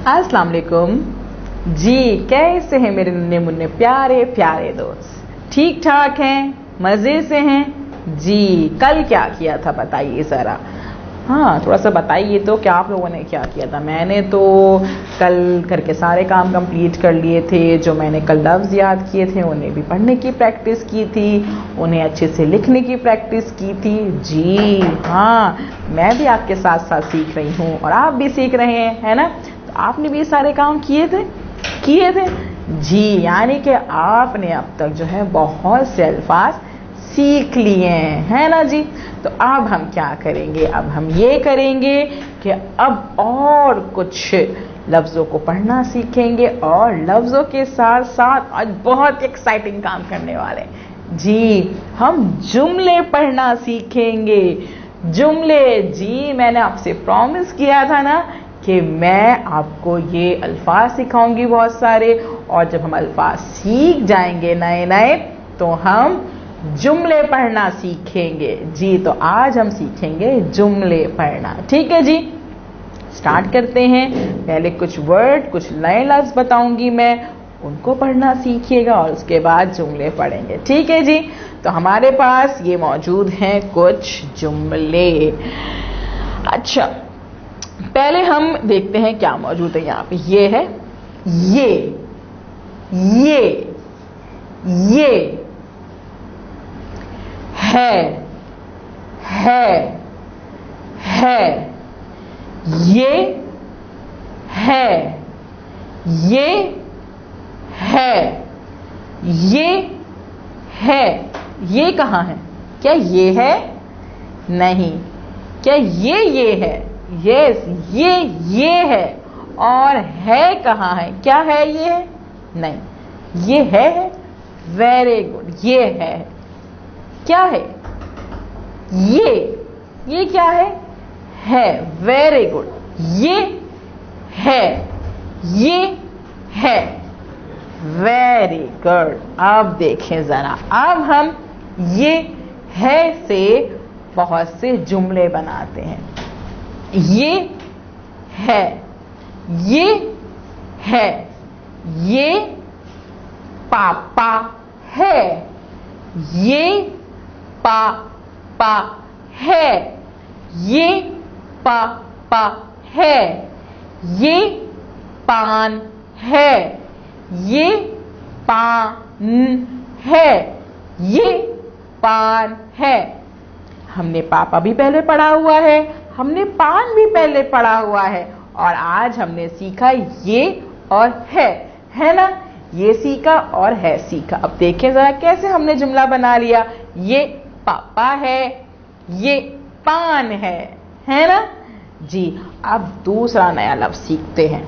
अस्सलाम वालेकुम जी। कैसे हैं मेरे नन्हे मुन्ने प्यारे प्यारे दोस्त? ठीक ठाक हैं, मजे से हैं जी। कल क्या किया था बताइए जरा। हाँ, थोड़ा सा बताइए तो क्या आप लोगों ने क्या किया था। मैंने तो कल घर के सारे काम कंप्लीट कर लिए थे। जो मैंने कल लफ्ज़ याद किए थे उन्हें भी पढ़ने की प्रैक्टिस की थी, उन्हें अच्छे से लिखने की प्रैक्टिस की थी जी। हाँ, मैं भी आपके साथ साथ सीख रही हूँ और आप भी सीख रहे हैं, है ना। तो आपने भी सारे काम किए थे जी। यानी कि आपने अब तक जो है बहुत से अल्फाज सीख लिए हैं ना जी। तो अब हम क्या करेंगे, अब हम ये करेंगे कि अब और कुछ लफ्ज़ों को पढ़ना सीखेंगे और लफ्ज़ों के साथ साथ आज बहुत एक्साइटिंग काम करने वाले हैं जी। हम जुमले पढ़ना सीखेंगे। जुमले जी, मैंने आपसे प्रॉमिस किया था ना कि मैं आपको ये अल्फाज सिखाऊंगी बहुत सारे, और जब हम अल्फाज सीख जाएंगे नए नए तो हम जुमले पढ़ना सीखेंगे जी। तो आज हम सीखेंगे जुमले पढ़ना, ठीक है जी। स्टार्ट करते हैं। पहले कुछ वर्ड, कुछ नए लफ्ज़ बताऊंगी मैं, उनको पढ़ना सीखिएगा और उसके बाद जुमले पढ़ेंगे, ठीक है जी। तो हमारे पास ये मौजूद हैं कुछ जुमले। अच्छा, पहले हम देखते हैं क्या मौजूद है यहाँ पे। ये है ये है ये है। ये कहाँ है? क्या ये है? नहीं। क्या ये है? यस, ये है। और है कहाँ है? क्या है ये? नहीं, ये है। वेरी गुड, ये है। क्या है? ये क्या है? वेरी गुड, ये है। Very good. अब देखें जरा, अब हम ये है से बहुत से जुमले बनाते हैं। ये है, ये पापा है, ये पापा है, ये पापा है, ये पान है, ये पान है, ये पान है। हमने पापा भी पहले पढ़ा हुआ है, हमने पान भी पहले पढ़ा हुआ है, और आज हमने सीखा ये और है ना। ये सीखा और है सीखा। अब देखें जरा कैसे हमने जुमला बना लिया। ये पापा है, ये पान है ना जी। अब दूसरा नया लफ्ज़ सीखते हैं।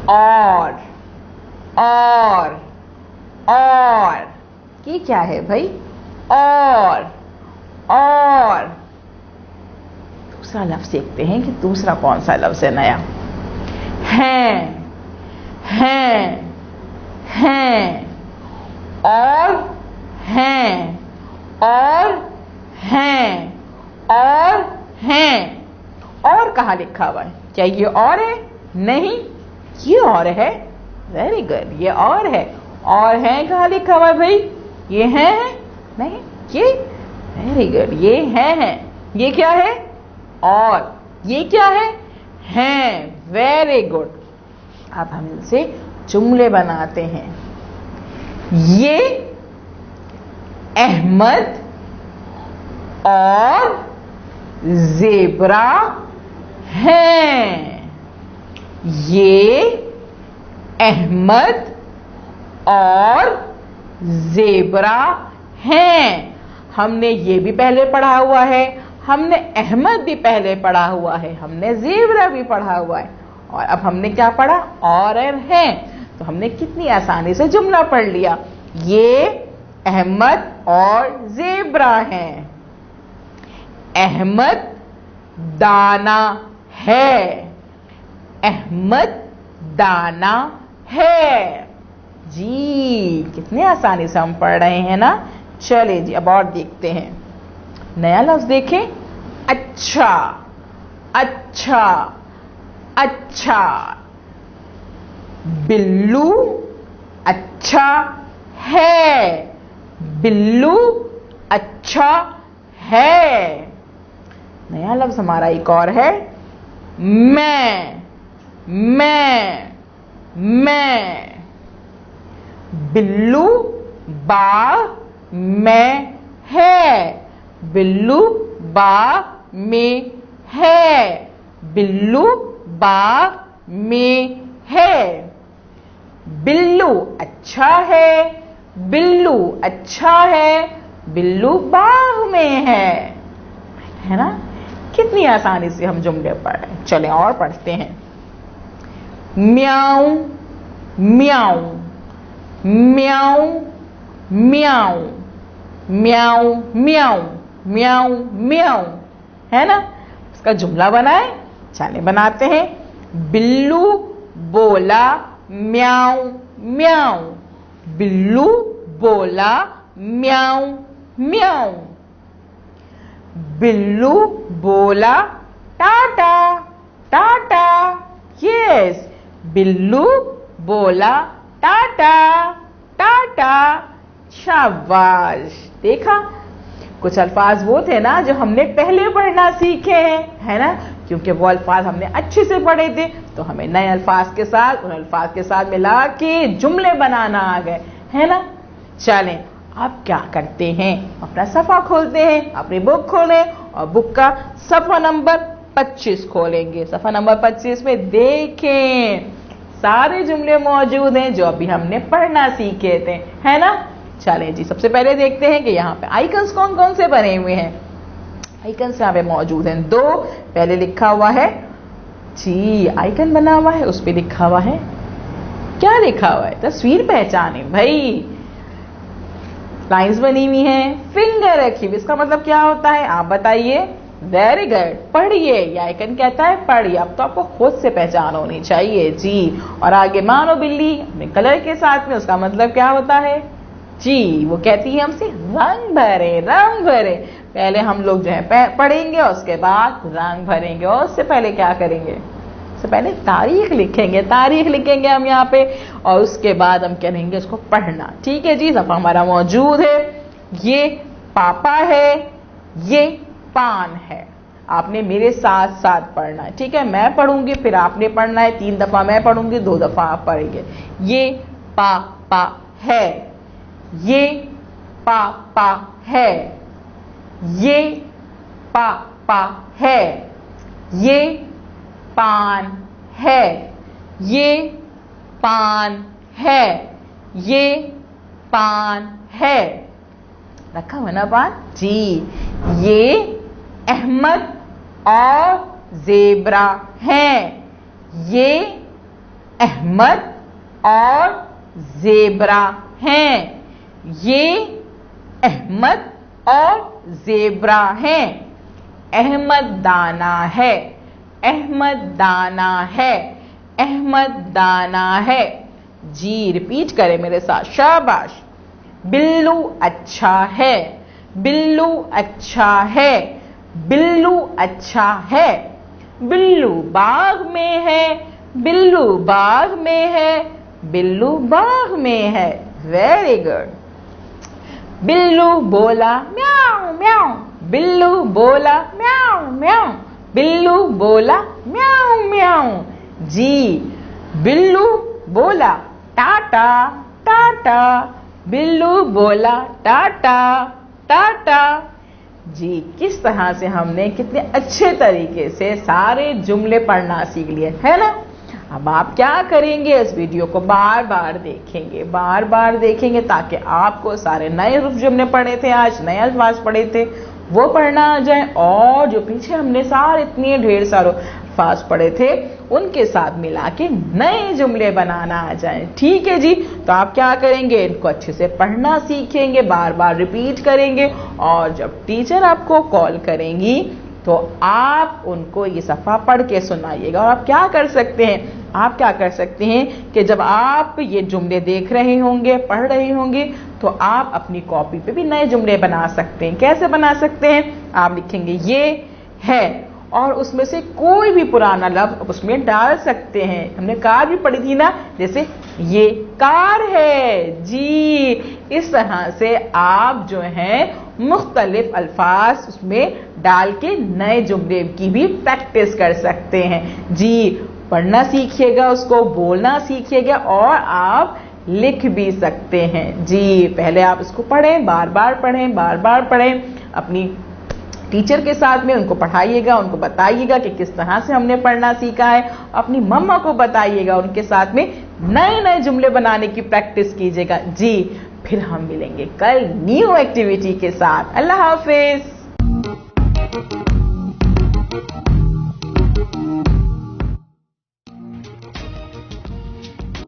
और ये क्या है भाई? और दूसरा लफ्ज़ सीखते हैं कि दूसरा कौन सा लफ्ज़ है नया। हैं और कहाँ लिखा हुआ है? क्या ये और है? नहीं, ये और है। वेरी गुड, ये और है। और है कहाँ लिखा हुआ है भाई? ये है नहीं, ये वेरी गुड, ये है। ये क्या है? और ये क्या है? Very good. अब हम इनसे जुमले बनाते हैं। ये अहमद और ज़ेब्रा हैं। ये अहमद और ज़ेब्रा हैं। हमने ये भी पहले पढ़ा हुआ है, हमने अहमद भी पहले पढ़ा हुआ है, हमने ज़ेब्रा भी पढ़ा हुआ है, और अब हमने क्या पढ़ा? और हैं। तो हमने कितनी आसानी से जुमला पढ़ लिया। ये अहमद और ज़ेब्रा हैं। अहमद दाना है, अहमद दाना है जी। कितने आसानी से हम पढ़ रहे हैं ना। चले जी, अब और देखते हैं। नया लफ्ज़ देखें। अच्छा, अच्छा, बिल्लू अच्छा है, बिल्लू अच्छा है। नया लफ्ज हमारा एक और है मैं, मैं। बिल्लू बाग में है, बिल्लू बाग में है, बिल्लू बाग में है। बिल्लू अच्छा है, बिल्लू अच्छा है, बिल्लू बाग में है ना। कितनी आसानी से हम जुमले पढ़ रहे हैं। चलें और पढ़ते हैं। म्याऊ म्याऊ, म्याऊ म्याऊ, म्याऊ म्याऊ, म्याऊ म्याऊ, है ना। इसका जुमला बनाए, चले बनाते हैं। बिल्लू बोला म्याऊ म्याऊ, बिल्लू बोला म्याऊ म्याऊ। बिल्लू बोला टाटा टाटा, यस, बिल्लू बोला टाटा टाटा। शाबाश। देखा, कुछ अल्फाज वो थे ना जो हमने पहले पढ़ना सीखे हैं, है ना, क्योंकि वो अल्फाज हमने अच्छे से पढ़े थे, तो हमें नए अल्फाज के साथ उन अल्फाज के साथ मिला के जुमले बनाना आ गए, है ना। चलें, अब क्या करते हैं, अपना सफ़ा खोलते हैं, अपनी बुक खोलें और बुक का सफ़ा नंबर 25 खोलेंगे। सफ़ा नंबर 25 में देखें सारे जुमले मौजूद हैं जो अभी हमने पढ़ना सीखे थे, है ना। चलें जी, सबसे पहले देखते हैं कि यहाँ पे आइकन्स कौन कौन से बने हुए हैं। आइकन्स यहाँ पे मौजूद हैं 2। पहले लिखा हुआ है जी, आइकन बना हुआ है, उस पर लिखा हुआ है, क्या लिखा हुआ है, तस्वीर पहचाने भाई। लाइन्स बनी हुई हैं, फिंगर रखी हुई, इसका मतलब क्या होता है आप बताइए। वेरी गुड, पढ़िए, ये आइकन कहता है पढ़िए। अब तो आपको खुद से पहचान होनी चाहिए जी। और आगे मानो बिल्ली अपने कलर के साथ में, उसका मतलब क्या होता है जी, वो कहती है हमसे रंग भरे, रंग भरे। पहले हम लोग जो है पढ़ेंगे, उसके बाद रंग भरेंगे, और उससे पहले क्या करेंगे, उससे पहले तारीख लिखेंगे, तारीख लिखेंगे हम यहाँ पे, और उसके बाद हम कहेंगे उसको पढ़ना। ठीक है जी, सफ़ा हमारा मौजूद है। ये पापा है, ये पान है। आपने मेरे साथ साथ पढ़ना है, ठीक है। मैं पढ़ूंगी, फिर आपने पढ़ना है। 3 दफा मैं पढ़ूंगी, 2 दफा आप पढ़ेंगे। ये पापा है, ये पापा है, ये पापा है, ये पान है, ये पान है, ये पान है। रखा हुआ ना पान जी। ये अहमद और ज़ेबरा हैं, ये अहमद और ज़ेबरा हैं, ये अहमद और ज़ेबरा हैं। अहमद दाना है, अहमद दाना है, अहमद दाना है जी। रिपीट करें मेरे साथ, शाबाश। बिल्लू अच्छा है, बिल्लू अच्छा है, बिल्लू अच्छा है। बिल्लू बाग में है, बिल्लू बाग में है, बिल्लू बाग में है। Very good. बिल्लू बोला म्याऊ म्याऊ, बिल्लू बोला म्याऊ म्याऊ, बिल्लू बोला म्याऊ म्याऊ जी। बिल्लू बोला टाटा टाटा, बिल्लू बोला टाटा टाटा जी। किस तरह से हमने कितने अच्छे तरीके से सारे जुमले पढ़ना सीख लिए, है ना। अब आप क्या करेंगे, इस वीडियो को बार बार देखेंगे, बार बार देखेंगे, ताकि आपको सारे नए जुमले पढ़े थे, आज नए अल्फाज पढ़े थे, वो पढ़ना आ जाए, और जो पीछे हमने सारे इतने ढेर सारे अल्फाज पढ़े थे उनके साथ मिला के नए जुमले बनाना आ जाए। ठीक है जी। तो आप क्या करेंगे, इनको अच्छे से पढ़ना सीखेंगे, बार बार रिपीट करेंगे, और जब टीचर आपको कॉल करेंगी तो आप उनको ये सफ़ा पढ़ के सुनाइएगा। और आप क्या कर सकते हैं, आप क्या कर सकते हैं कि जब आप ये जुमले देख रहे होंगे, पढ़ रहे होंगे, तो आप अपनी कॉपी पे भी नए जुमले बना सकते हैं। कैसे बना सकते हैं, आप लिखेंगे ये है, और उसमें से कोई भी पुराना लफ्ज उसमें डाल सकते हैं। हमने कार भी पढ़ी थी ना, जैसे ये कार है जी। इस तरह से आप जो है मुख्तलिफ अल्फाज उसमें डाल के नए जुमले की भी प्रैक्टिस कर सकते हैं जी। पढ़ना सीखिएगा, उसको बोलना सीखिएगा और आप लिख भी सकते हैं जी। पहले आप इसको पढ़ें, बार बार पढ़ें, बार बार पढ़ें। अपनी टीचर के साथ में उनको पढ़ाइएगा, उनको बताइएगा कि किस तरह से हमने पढ़ना सीखा है। अपनी मम्मा को बताइएगा, उनके साथ में नए नए जुमले बनाने की प्रैक्टिस कीजिएगा जी। फिर हम मिलेंगे कल न्यू एक्टिविटी के साथ। अल्लाह हाफिज।